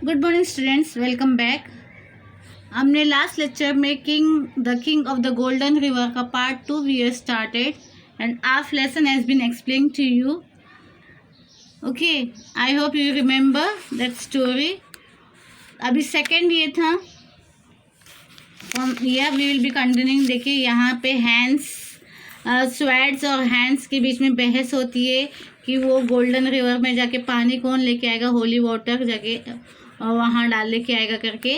Good morning students, welcome back. हमने last lecture में the king of the golden river का part 2 we started and our lesson has been explain to you. Okay, I hope you remember that story. अभी second ये था, we will be continuing. देखिए यहाँ पे hands suedes और hands के बीच में बहस होती है कि वो गोल्डन रिवर में जाके पानी कौन लेके आएगा, होली वाटर जाके वहाँ डाल लेके आएगा करके।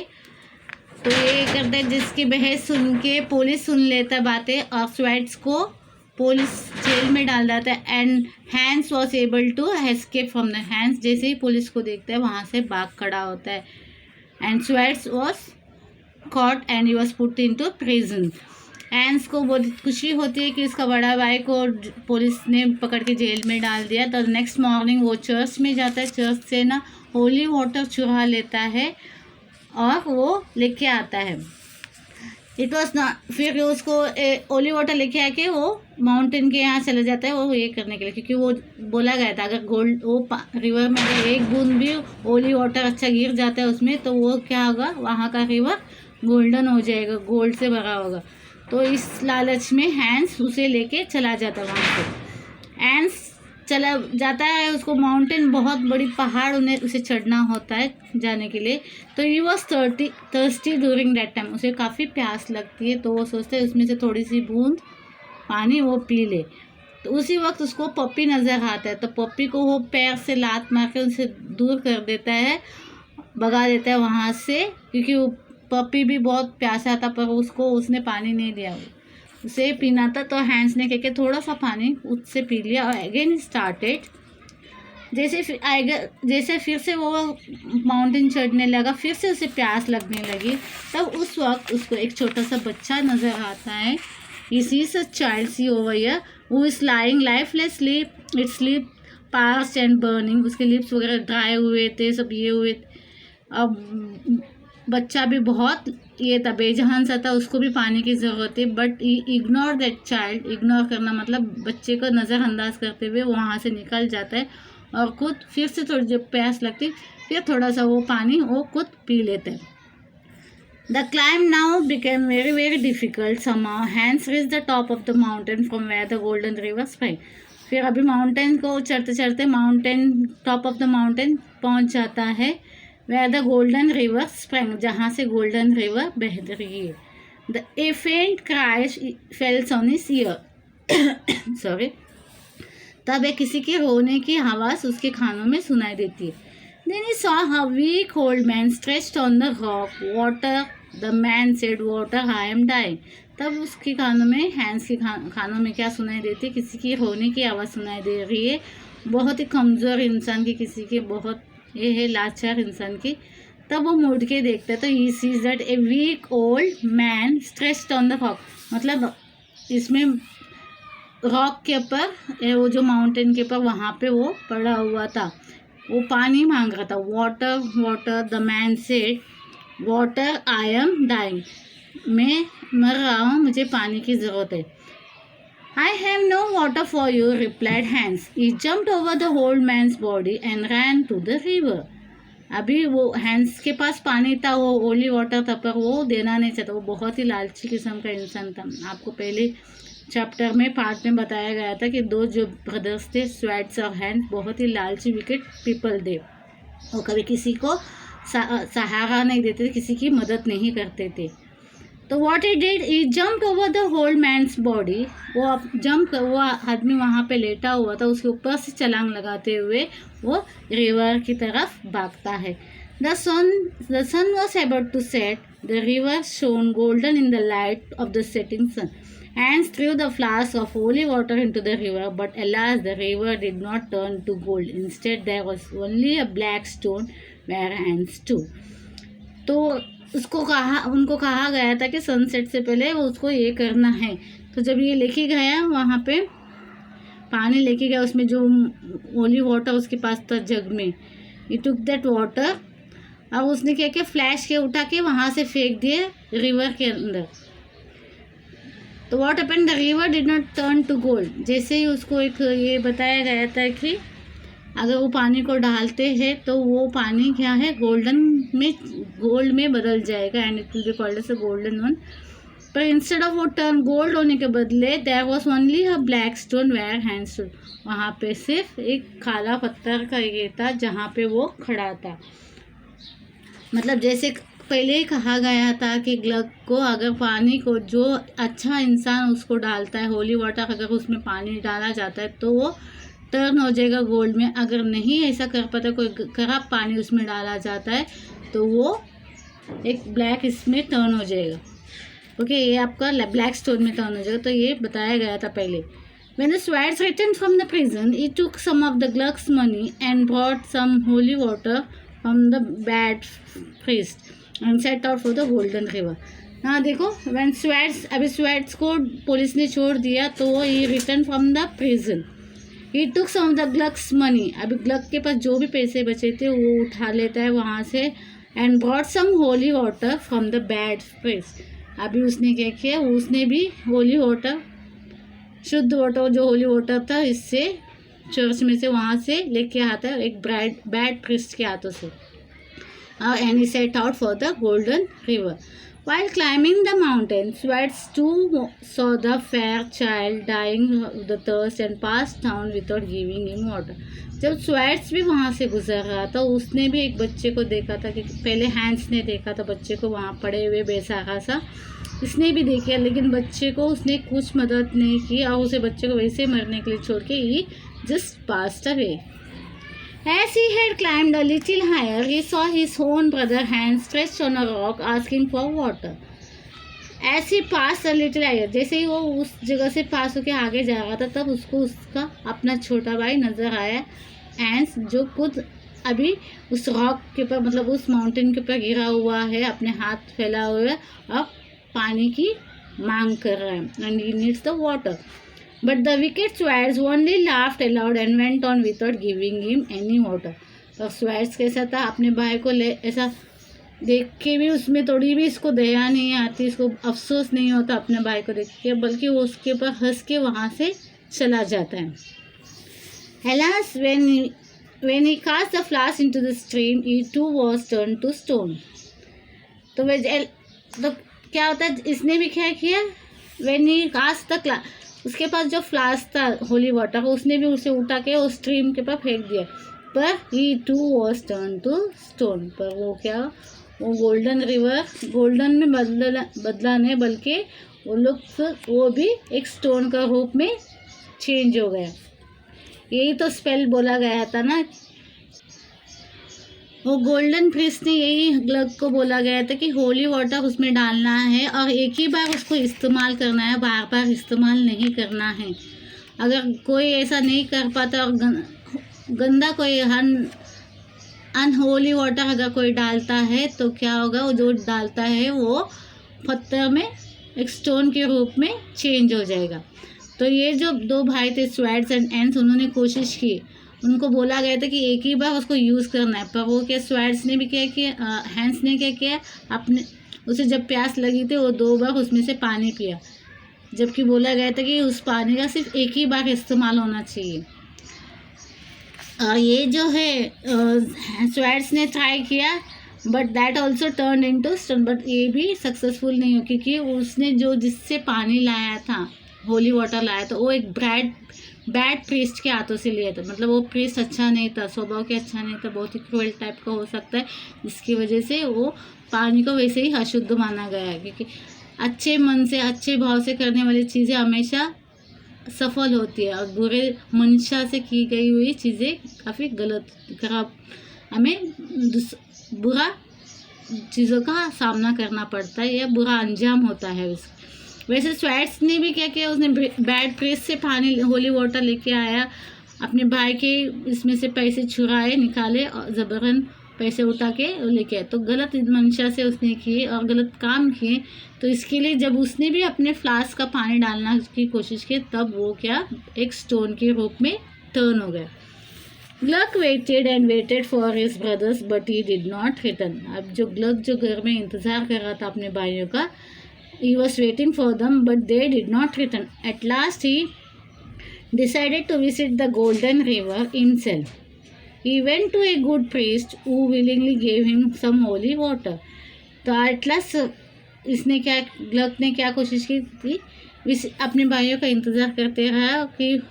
तो ये करते हैं, जिसकी बहस सुन के पुलिस सुन लेता बातें और स्वेड्स को पुलिस जेल में डाल देता है। And Hans was able to escape from the Hans. जैसे ही पुलिस को देखता है वहाँ से भाग खड़ा होता है। And Schwartz was caught and he was put in to prison. Hans को बहुत खुशी होती है कि उसका बड़ा भाई को पुलिस ने पकड़ के जेल में डाल दिया। तो नेक्स्ट मॉर्निंग वो चर्च में जाता है, चर्च से ना होली वाटर चुरा लेता है और वो लेके आता है। इट वॉज ना, फिर उसको होली वाटर लेके आके वो माउंटेन के यहाँ चला जाता है वो ये करने के लिए, क्योंकि वो बोला गया था अगर गोल्ड वो रिवर में अगर एक बूंद भी होली वाटर अच्छा गिर जाता है उसमें तो वो क्या होगा, वहाँ का रिवर गोल्डन हो जाएगा, गोल्ड से भरा होगा। तो इस लालच में हैंड्स उसे लेके चला जाता है वहाँ पे। हैंड्स चला जाता है, उसको माउंटेन बहुत बड़ी पहाड़ उसे चढ़ना होता है जाने के लिए। तो he was thirsty during that time, उसे काफ़ी प्यास लगती है। तो वो सोचता है उसमें से थोड़ी सी बूंद पानी वो पी ले। तो उसी वक्त उसको पप्पी नज़र आता है। तो पप्पी को वो पैर से लात मार के उनसे दूर कर देता है, भगा देता है वहाँ से, क्योंकि वो पप्पी भी बहुत प्यासा था पर उसने पानी नहीं दिया, उसे पीना था। तो हैंड्स ने कह थोड़ा सा पानी उससे पी लिया और अगेन स्टार्टेड। जैसे फिर से वो माउंटेन चढ़ने लगा, फिर से उसे प्यास लगने लगी। तब उस वक्त उसको एक छोटा सा बच्चा नज़र आता है। He sees a child see over here who is lying lifelessly, its lip parched and burning. उसके लिप्स वगैरह ड्राई हुए थे, सब ये हुए। अब बच्चा भी बहुत ये था, बेजहान सा था, उसको भी पानी की ज़रूरत है। But ignore that child, ignore करना मतलब बच्चे को नज़रअंदाज करते हुए वहाँ से निकल जाता है और खुद फिर से थोड़ी जब प्यास लगती फिर थोड़ा सा वो पानी वो खुद पी लेते हैं। The climb now became very very difficult. Somehow Hans reach the top of the mountain from where the golden river spring. फिर अभी माउंटेन को चढ़ते चढ़ते mountain top of the mountain पहुँच जाता है, where the golden river sprang, जहाँ से गोल्डन रिवर बह रही है। A faint cry fell on his ear. Sorry. तब एक किसी के रोने की आवाज़ उसके कानों में सुनाई देती है। Then he saw a weak old man stretched on the rock. Water, the man said, water, I am dying. तब उसके कानों में, हैंड्स के कानों में क्या सुनाई देती है, किसी की रोने की आवाज़ सुनाई दे रही है। बहुत ही कमज़ोर इंसान की, किसी के बहुत ये है लाचार इंसान की। तब वो मुड़ के देखता है तो he sees that a weak old man stretched on the rock. मतलब इसमें रॉक के ऊपर, वो जो माउंटेन के ऊपर वहाँ पे वो पड़ा हुआ था, वो पानी मांग रहा था। Water water, the man said, water I am dying, मैं मर रहा हूँ, मुझे पानी की ज़रूरत है। I have no water for you, replied Hans. He jumped over the old man's body and ran to the river. अभी वो हैंड्स के पास पानी था, वो होली वाटर था, पर वो देना नहीं चाहता। वो बहुत ही लालची किस्म का इंसान था। आपको पहले चैप्टर में पार्ट में बताया गया था कि दो जो ब्रदर्स थे, स्वेड्स और हैंड्स, बहुत ही लालची विकेट पीपल थे। वो कभी किसी को सहारा नहीं देते थे, किसी की मदद नहीं करते थे। तो what he did, he jump over the old man's body. वो आदमी वहाँ पे लेटा हुआ था, उसके ऊपर से छलांग लगाते हुए वो रिवर की तरफ भागता है। The sun was about to set, the river shone golden in the light of the setting sun. Hands threw the flask of holy water into the river, but alas, the river did not turn to gold. Instead, there was only a black stone where hands stood. तो उनको कहा गया था कि sunset से पहले वो उसको ये करना है। तो जब ये लेके गया वहाँ पे पानी लेके गया, उसमें जो होली वाटर उसके पास था जग में, ही टुक दैट वाटर। अब उसने क्या किया, फ्लैश के उठा के वहाँ से फेंक दिए रिवर के अंदर। तो what happened, the river did not turn to gold. जैसे ही उसको एक ये बताया गया था कि अगर वो पानी को डालते हैं तो वो पानी क्या है, गोल्ड में बदल जाएगा, and it will be called as a golden one. पर इंस्टेड ऑफ वो टर्न गोल्ड होने के बदले there was only a black stone where Hans stood, वहाँ पे सिर्फ एक काला पत्थर का ये था जहाँ पे वो खड़ा था। मतलब जैसे पहले ही कहा गया था कि ग्लग को अगर पानी को जो अच्छा इंसान उसको डालता है, होली वाटर अगर उसमें पानी डाला जाता है तो वो टर्न हो जाएगा गोल्ड में। अगर नहीं ऐसा कर पाता, कोई खराब पानी उसमें डाला जाता है तो वो एक ब्लैक इसमें टर्न हो जाएगा। ओके, ये आपका ब्लैक स्टोन में टर्न हो जाएगा, तो ये बताया गया था पहले। When the Swedes returned from the prison, he took some of the Gluck's money and brought some holy water from the bad priest and set out for the Golden River. हाँ देखो, when Swedes, अभी Swedes को police ने छोड़ दिया तो वो he returned from the prison. He took some of the Gluck's money. अभी ग्लक के पास जो भी पैसे बचे थे वो उठा लेता है वहाँ से, and brought some holy water from the bad priest. अभी उसने क्या किया, उसने भी होली वाटर, शुद्ध वाटर जो होली वाटर था, इससे चर्च में से वहाँ से लेके आता है एक बैड प्रिस्ट के हाथों से। And he set out for the golden river. While climbing the mountain, Swedes too saw the fair child dying of the thirst and passed down without giving him water. जब sweats भी वहाँ से गुजर रहा था, उसने भी एक बच्चे को देखा था कि पहले हैंस ने देखा था बच्चे को वहाँ पड़े हुए बेसहारा सा, इसने भी देखा, लेकिन बच्चे को उसने कुछ मदद नहीं की और उसे बच्चे को वैसे मरने के लिए छोड़ के he just passed away. As he had climbed a little higher, he saw his own brother Hans stretched on a rock asking for water. As he passed a little higher, जैसे ही वो उस जगह से पास होकर आगे जा रहा था तब उसको उसका अपना छोटा भाई नज़र आया, हैंस, जो खुद अभी उस रॉक के ऊपर, मतलब उस माउंटेन के ऊपर गिरा हुआ है, अपने हाथ फैला हुआ है और पानी की मांग कर रहा है, and he needs the water. But the wicked Swedes only laughed aloud and went on without giving him any water. तो स्वेड्स कैसा था, अपने भाई को ले ऐसा देख के भी उसमें थोड़ी भी इसको दया नहीं आती, इसको अफसोस नहीं होता अपने भाई को देख के, बल्कि वो उसके ऊपर हंस के वहाँ से चला जाता है। Alas, when he cast the flask into the stream, he too was turned to stone. तो क्या होता है, इसने भी क्या किया, when he cast the उसके पास जो फ्लास्क था होली वाटर का, उसने भी उसे उठा के उस स्ट्रीम के पास फेंक दिया, पर he too was turn to stone. पर वो क्या, वो गोल्डन रिवर गोल्डन में बदला नहीं, बल्कि वो भी एक स्टोन का रूप में चेंज हो गया। यही तो स्पेल बोला गया था ना, वो गोल्डन प्रिस्ट ने यही ग्लग को बोला गया था कि होली वाटर उसमें डालना है और एक ही बार उसको इस्तेमाल करना है, बार बार इस्तेमाल नहीं करना है। अगर कोई ऐसा नहीं कर पाता और गंदा कोई अनहोली वाटर अगर कोई डालता है तो क्या होगा, वो जो डालता है वो पत्थर में एक स्टोन के रूप में चेंज हो जाएगा। तो ये जो दो भाई थे स्वेड्स एंड एंस, उन्होंने कोशिश की, उनको बोला गया था कि एक ही बार उसको यूज़ करना है, पर वो क्या, स्वेड्स ने भी क्या किया, हैंस ने क्या किया, अपने उसे जब प्यास लगी थी वो 2 बार उसमें से पानी पिया, जबकि बोला गया था कि उस पानी का सिर्फ एक ही बार इस्तेमाल होना चाहिए। ये जो है स्वेड्स ने ट्राई किया, but that also turn into stone, but ये भी सक्सेसफुल नहीं हो, क्योंकि उसने जो जिससे पानी लाया था, होली वाटर लाया था, वो एक बैड प्रीस्ट के हाथों से लिया था। मतलब वो प्रीस्ट अच्छा नहीं था, स्वभाव के अच्छा नहीं था, बहुत ही क्रूएल टाइप का हो सकता है, जिसकी वजह से वो पानी को वैसे ही अशुद्ध माना गया है, क्योंकि अच्छे मन से अच्छे भाव से करने वाली चीज़ें हमेशा सफल होती है और बुरे मंशा से की गई हुई चीज़ें काफ़ी गलत, खराब, हमें बुरा चीज़ों का सामना करना पड़ता है या बुरा अंजाम होता है उसका। वैसे स्वेड्स ने भी क्या किया, उसने बैड प्रेस से पानी होली वाटर लेके आया, अपने भाई के इसमें से पैसे छुराए निकाले और ज़बरन पैसे उठा के लेके आए, तो गलत मंशा से उसने किए और गलत काम किए। तो इसके लिए जब उसने भी अपने फ्लास्क का पानी डालना की कोशिश की, तब वो क्या, एक स्टोन के रूप में टर्न हो गया। Gluck waited and waited for his brothers but he did not return. अब जो ग्लग जो घर में इंतज़ार कर रहा था अपने भाइयों का, he was waiting for them but they did not return. At last he decided to visit the golden river himself. He went to a good priest who willingly gave him some holy water. तो at last इसने क्या, Glück ने क्या कोशिश की थी, अपने भाइयों का इंतज़ार करते रहा कि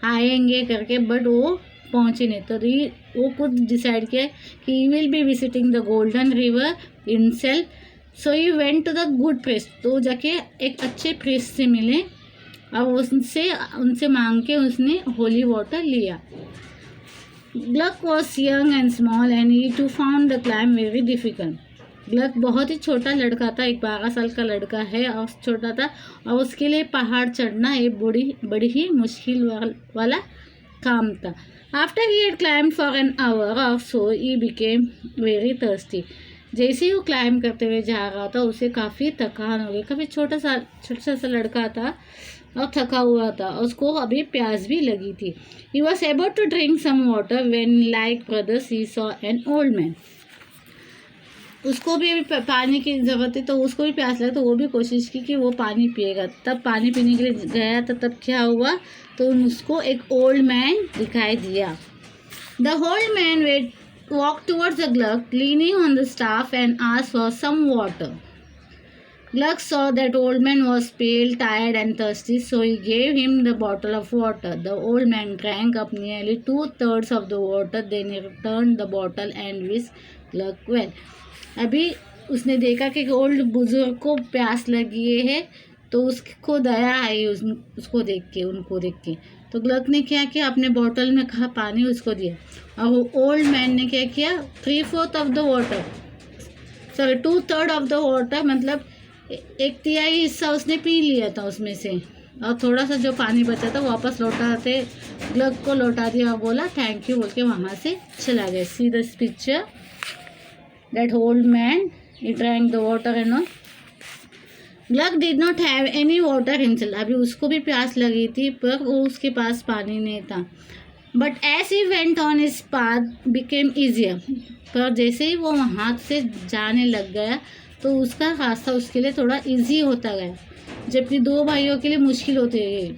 आएंगे करके, बट वो पहुँचे नहीं। तो वो खुद डिसाइड किया कि he will be visiting the golden river in self, so he went to the good priest. तो जाके एक अच्छे प्रिस्ट से मिले और उनसे मांग के उसने होली वाटर लिया। Gluck was young and small and he too found the climb very difficult. Gluck बहुत ही छोटा लड़का था, एक 12 साल का लड़का है और छोटा था, और उसके लिए पहाड़ चढ़ना एक बड़ी ही मुश्किल वाला काम था। After he had climbed for an hour और सो ही बिकेम वेरी थर्स्टी। जैसे ही वो क्लाइम करते हुए जा रहा था उसे काफ़ी थकान हो गई। काफ़ी छोटा सा लड़का था और थका हुआ था, उसको अभी प्यास भी लगी थी। He was about to drink some water when like brothers he saw an old man. उसको भी अभी पानी की ज़रूरत है, तो उसको भी प्यास लगा, तो वो भी कोशिश की कि वो पानी पिएगा। तब पानी पीने के लिए गया था, तब क्या हुआ, तो उसको एक ओल्ड मैन दिखाई दिया। The old man walked towards the Glug, leaning on the staff, and asked for some water. Glug saw that old man was pale, tired, and thirsty, so he gave him the bottle of water. The old man drank up nearly 2/3 of the water, then he returned the bottle and wished Glug well. अभी उसने देखा कि old बुजुर्ग को प्यास लगी है, तो उसको दया आई उसको देख के, उनको देख के। तो ग्लक ने क्या किया, अपने बॉटल में कहा पानी उसको दिया, और वो ओल्ड मैन ने क्या किया, 3/4 of the water, sorry 2/3 of the water, मतलब 1/3 हिस्सा उसने पी लिया था उसमें से, और थोड़ा सा जो पानी बचा था वापस लौटाते ग्लक को लौटा दिया और बोला थैंक यू बोल के वहाँ से चला गया। See this picture, that old man he drank the water and all. Glug did not have any water himself. अभी उसको भी प्यास लगी थी, पर वो उसके पास पानी नहीं था। But as he went on his path became easier. पर जैसे ही वो वहाँ से जाने लग गया तो उसका रास्ता उसके लिए थोड़ा इजी होता गया, जबकि 2 भाइयों के लिए मुश्किल होती गई।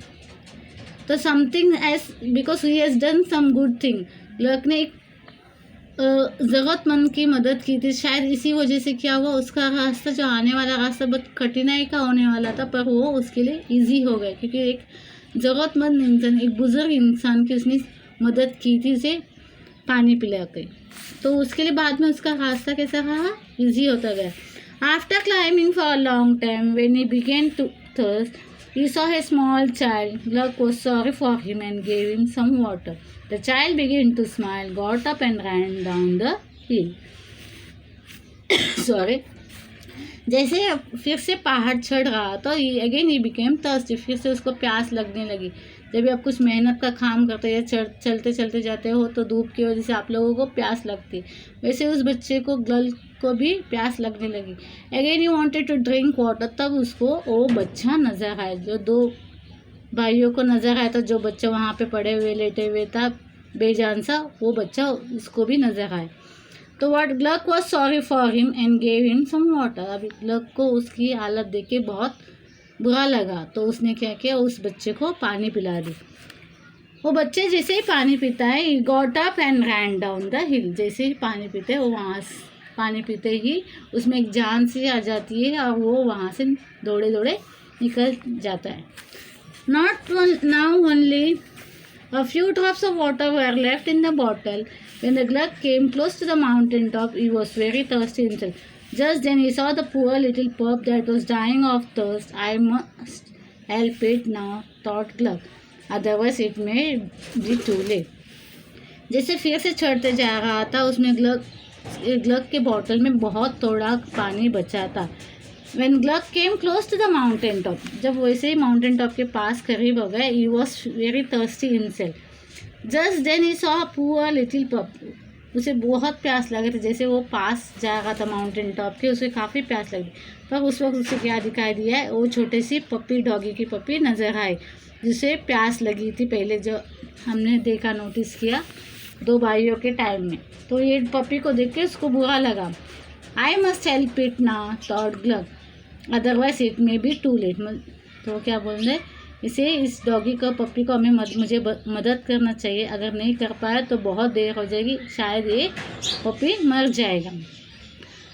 तो something as because he has done some good thing, Gluck ने एक ज़रूरतमंद की मदद की थी, शायद इसी वजह से क्या हुआ, उसका रास्ता जो आने वाला रास्ता बहुत कठिनाई का होने वाला था, पर वो उसके लिए इजी हो गया, क्योंकि एक ज़रूरतमंद इंसान, एक बुज़ुर्ग इंसान की उसने मदद की थी उसे पानी पिला के। तो उसके लिए बाद में उसका रास्ता कैसा रहा, इजी होता गया। After climbing for a long time when he began to thirst, he saw a small child. Glug was sorry for him and gave him some water. The child began to smile, got up and ran down the hill. Sorry. जैसे फिर से पहाड़ चढ़ रहा तो again he became thirsty, फिर से उसको प्यास लगने लगी। जब आप कुछ मेहनत का काम करते या चलते चलते जाते हो तो धूप की वजह से आप लोगों को प्यास लगती, वैसे उस बच्चे को ग्लग को भी प्यास लगने लगी। Again he wanted to drink water, तब उसको वो बच्चा नज़र आया, जो 2 भाइयों को नज़र आया था, जो बच्चा वहाँ पे पड़े हुए लेटे हुए था बेजान सा, वो बच्चा उसको भी नज़र आया। तो what Gluck was sorry for him and gave him some water. अभी ग्लग को उसकी हालत देख के बहुत बुरा लगा, तो उसने क्या किया, उस बच्चे को पानी पिला दी। वो बच्चे जैसे ही पानी पीता है, he got up and ran down the हिल। जैसे ही पानी पीते वो वहाँ पानी पीते ही उसमें एक जान सी आ जाती है और वो वहाँ से दौड़े दौड़े निकल जाता है। Not now only a few drops of water were left in the bottle. When the glug came close to the mountain top, he was very thirsty himself. Just then he saw the poor little pup that was dying of thirst. I must help it now, thought Glug. Otherwise it may be too late. जैसे फिर से चढ़ते जा रहा था, उसमें ग्लग के bottle में बहुत थोड़ा पानी बचा था। When Glug came close to the mountain top, जब वैसे ही माउंटेन टॉप के पास करीब हो गए, he was very thirsty himself. Just then he saw a poor little pup. उसे बहुत प्यास लगी थी, जैसे वो पास जा रहा था माउंटेन टॉप के, उसे काफ़ी प्यास लगी। पर उस वक्त उसे क्या दिखाई दिया है, वो छोटी सी पप्पी, डॉगी की पप्पी नज़र आई, जिसे प्यास लगी थी पहले, जो हमने देखा, नोटिस किया 2 भाइयों के टाइम में। तो ये पप्पी को देख के उसको बुरा लगा। I must help it now, thought Glug. Otherwise it may be too late. तो क्या बोल रहे इस डॉगी को, पप्पी को मुझे मदद करना चाहिए। अगर नहीं कर पाया तो बहुत देर हो जाएगी, शायद ये पप्पी मर जाएगा।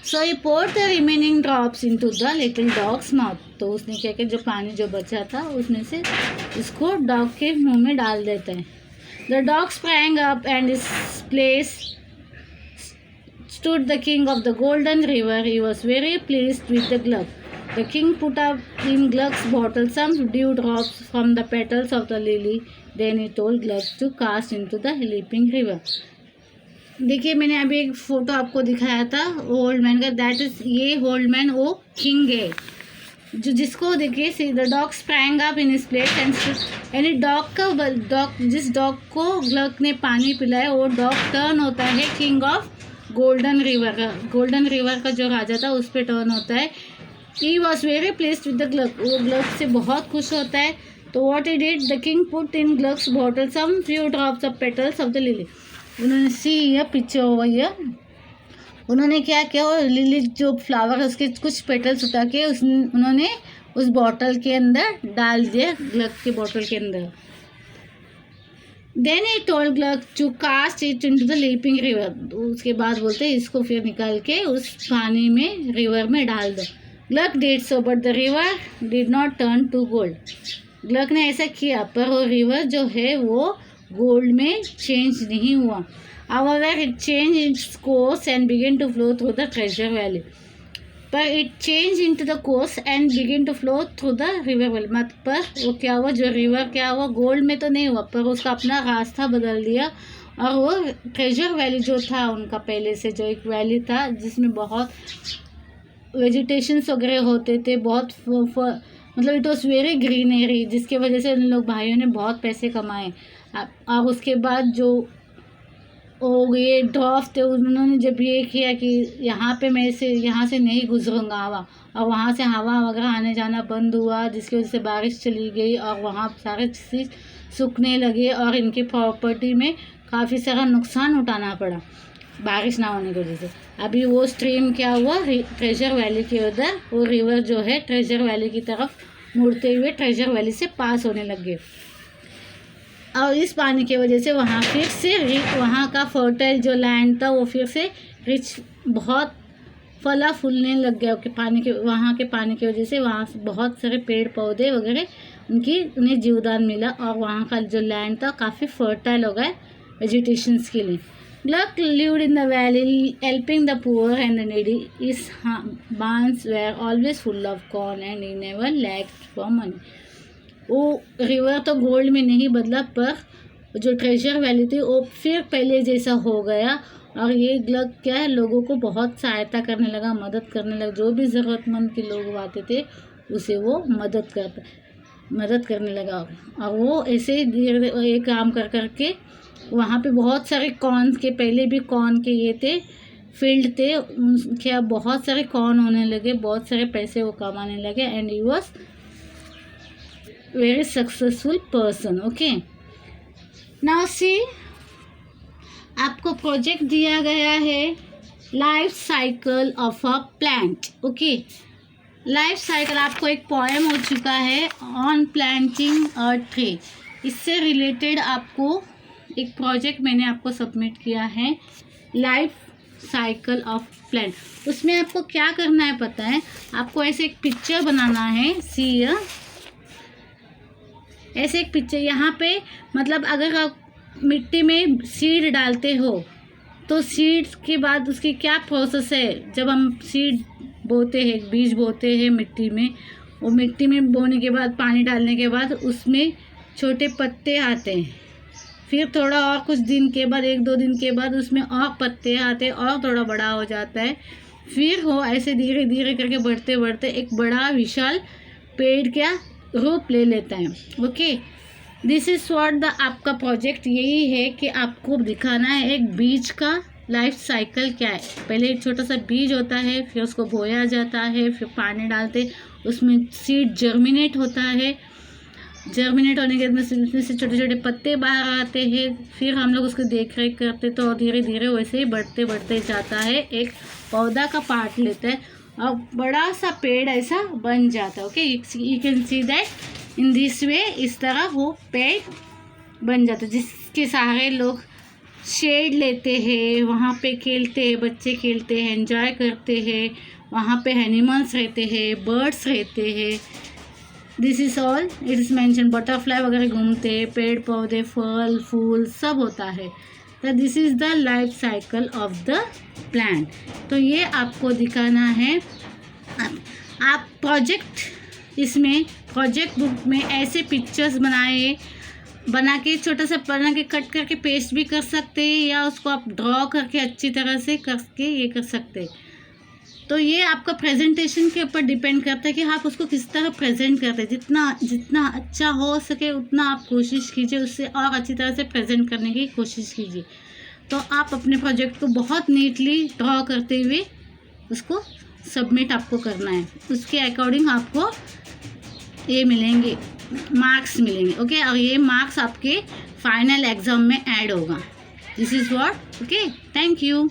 सो ही poured the remaining drops into the little dogs mouth. तो उसने क्या किया, जो पानी जो बचा था उसमें से इसको डॉग के मुंह में डाल देता है। The dog sprang up and his place stood the king of the golden river. He was very pleased with the glove. The king put up in Gluck's bottle some dewdrops from the petals of the lily. Then he told Gluck to cast into the leaping river. देखिए, मैंने अभी एक photo आपको दिखाया था old man का, that is ये old man वो किंग है, जो जिसको देखिए see the dog sprang up in his place and यानी जिस डॉग को ग्लक ने पानी पिलाया वो डॉग टर्न होता है किंग ऑफ गोल्डन रिवर का। गोल्डन रिवर का जो राजा था उस पर टर्न होता है। He was very pleased with the Gluck, वो ग्लक से बहुत खुश होता है। तो what he did, the king put in Gluck's bottle some few drops of petals of the lily. उन्होंने सी ये पिक्चर ओवर हियर, उन्होंने क्या किया, वो लिली जो फ्लावर है उसके कुछ पेटल्स उठा के उन्होंने उस बॉटल के अंदर डाल दिया, ग्लक के बॉटल के अंदर। Then he told Gluck to cast it into the leaping river. उसके बाद बोलते हैं इसको फिर निकाल के उस पानी में, रिवर में डाल दो। Gluck did so but the river did not turn to gold. Gluck ने ऐसा किया पर वो रिवर जो है वो गोल्ड में चेंज नहीं हुआ। However, it changed its course and began to flow through the treasure valley. पर it changed into the course and began to flow through the river valley. मत पर वो क्या हुआ, जो रिवर क्या हुआ, गोल्ड में तो नहीं हुआ पर उसका अपना रास्ता बदल दिया। और वो ट्रेजर वैली जो था उनका, पहले से जो एक वैली था जिसमें बहुत वेजिटेशंस वगैरह होते थे, बहुत मतलब इट वॉज वेरी ग्रीनरी, जिसके वजह से उन लोग भाइयों ने बहुत पैसे कमाए। और उसके बाद जो ये ड्रॉफ थे उन्होंने जब ये किया कि यहाँ से नहीं गुजरूंगा हवा, और वहाँ से हवा वगैरह आने जाना बंद हुआ, जिसकी वजह से बारिश चली गई और वहाँ सारे चीज़ सूखने लगे और इनकी प्रॉपर्टी में काफ़ी सारा नुकसान उठाना पड़ा बारिश ना होने की वजह से। अभी वो स्ट्रीम क्या हुआ, ट्रेजर वैली के उधर, वो रिवर जो है ट्रेजर वैली की तरफ मुड़ते हुए ट्रेजर वैली से पास होने लग गए। और इस पानी की वजह से वहाँ फिर से वहाँ का फर्टाइल जो लैंड था वो फिर से रिच, बहुत फला फूलने लग गया कि वहाँ के पानी की वजह से वहाँ बहुत सारे पेड़ पौधे वगैरह उन्हें जीवदान मिला और वहाँ का जो लैंड था काफ़ी फर्टाइल हो गया वेजिटेशंस के लिए। Gluck lived in the valley, helping the poor and the needy. His barns were always full of corn and he never lacked for money. वो रिवर तो गोल्ड में नहीं बदला पर जो ट्रेजर वैली थी वो फिर पहले जैसा हो गया। और ये ग्लक क्या है, लोगों को बहुत सहायता करने लगा, मदद करने लगा। जो भी ज़रूरतमंद के लोग आते थे उसे वो मदद करने लगा। और वो ऐसे ही धीरे ये काम कर करके वहाँ पे बहुत सारे कॉर्न के, पहले भी कॉर्न के ये थे फील्ड थे, क्या बहुत सारे कॉर्न होने लगे, बहुत सारे पैसे वो कमाने लगे। And he was very successful person. Okay, now see, आपको प्रोजेक्ट दिया गया है life cycle of a plant. Okay, life cycle आपको एक पोएम हो चुका है ऑन प्लांटिंग अ ट्री। इससे रिलेटेड आपको एक प्रोजेक्ट मैंने आपको सबमिट किया है लाइफ साइकिल ऑफ प्लांट। उसमें आपको क्या करना है पता है, आपको ऐसे एक पिक्चर बनाना है। सी ऐसे एक पिक्चर, यहाँ पे मतलब अगर आप मिट्टी में सीड डालते हो तो सीड के बाद उसकी क्या प्रोसेस है, जब हम सीड बोते हैं, बीज बोते हैं मिट्टी में, वो मिट्टी में बोने के बाद पानी डालने के बाद उसमें छोटे पत्ते आते हैं, फिर थोड़ा और कुछ दिन के बाद, 1-2 दिन के बाद उसमें और पत्ते आते हैं और थोड़ा बड़ा हो जाता है, फिर वो ऐसे धीरे धीरे करके बढ़ते बढ़ते एक बड़ा विशाल पेड़ क्या रूप ले लेता है। ओके, दिस इज़ व्हाट आपका प्रोजेक्ट यही है कि आपको दिखाना है एक बीज का लाइफ साइकिल क्या है। पहले एक छोटा सा बीज होता है, फिर उसको बोया जाता है, फिर पानी डालते, उसमें सीड जर्मिनेट होता है, जर्मिनेट होने के बाद उसमें से छोटे छोटे पत्ते बाहर आते हैं, फिर हम लोग उसको देख रेख करते तो धीरे धीरे वैसे ही बढ़ते बढ़ते जाता है, एक पौधा का पार्ट लेता है और बड़ा सा पेड़ ऐसा बन जाता है। Okay, you can see that in this way, इस तरह वो पेड़ बन जाता है जिसके सहारे लोग शेड लेते हैं, वहाँ पे खेलते हैं, बच्चे खेलते हैं, एंजॉय करते हैं, वहाँ पे एनिमल्स रहते हैं, बर्ड्स रहते हैं। This is all it is mention, butterfly वगैरह घूमते हैं, पेड़ पौधे फल फूल सब होता है। तो this is the life cycle of the plant. तो ये आपको दिखाना है। आप प्रोजेक्ट इसमें प्रोजेक्ट बुक में ऐसे पिक्चर्स बना के छोटा सा बना के कट करके पेस्ट भी कर सकते हैं, या उसको आप ड्रॉ करके अच्छी तरह से करके ये कर सकते हैं। तो ये आपका प्रेजेंटेशन के ऊपर डिपेंड करता है कि आप उसको किस तरह प्रेजेंट करते हैं। जितना अच्छा हो सके उतना आप कोशिश कीजिए, उससे और अच्छी तरह से प्रेजेंट करने की कोशिश कीजिए। तो आप अपने प्रोजेक्ट को बहुत नीटली ड्रॉ करते हुए उसको सबमिट आपको करना है। उसके अकॉर्डिंग आपको ये मिलेंगे, मार्क्स मिलेंगे। ओके, और ये मार्क्स आपके फाइनल एग्ज़ाम में ऐड होगा। This is what. Okay, thank you.